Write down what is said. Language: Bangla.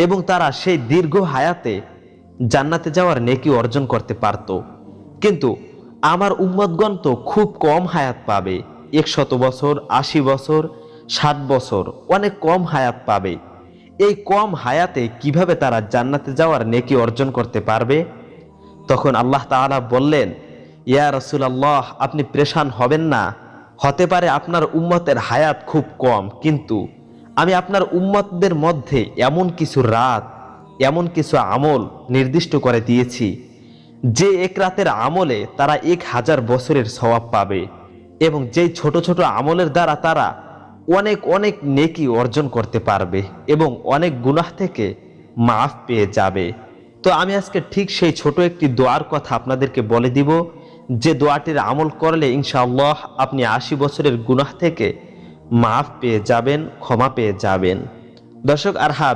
এবং তারা সেই দীর্ঘ হায়াতে জান্নাতে যাওয়ার নেকি অর্জন করতে পারত। কিন্তু আমার উম্মতগণ তো খুব কম হায়াত পাবে, 100 বছর, 80 বছর, 60 বছর, অনেক কম হায়াত পাবে। এই কম হায়াতে কিভাবে তারা জান্নাতে যাওয়ার নেকি অর্জন করতে পারবে? তখন আল্লাহ তাআলা বললেন, ইয়া রাসূলুল্লাহ, আপনি পেরেশান হবেন না। হতে পারে আপনার উম্মতের হায়াত খুব কম, কিন্তু আমি আপনার উম্মতদের মধ্যে এমন কিছু রাত, এমন কিছু আমল নির্দিষ্ট করে দিয়েছি যে এক রাতের আমলে তারা 1000 বছরের সওয়াব পাবে, এবং যেই ছোট ছোট আমলের দ্বারা তারা অনেক অনেক নেকি অর্জন করতে পারবে এবং অনেক গুনাহ থেকে মাফ পেয়ে যাবে। তো আমি আজকে ঠিক সেই ছোট একটি দোয়ার কথা আপনাদেরকে বলে দিব, যে দোয়াটির আমল করলে ইনশাআল্লাহ আপনি 80 বছরের গুনাহ থেকে মাফ পেয়ে যাবেন, ক্ষমা পেয়ে যাবেন। দর্শক, আর হ্যাঁ,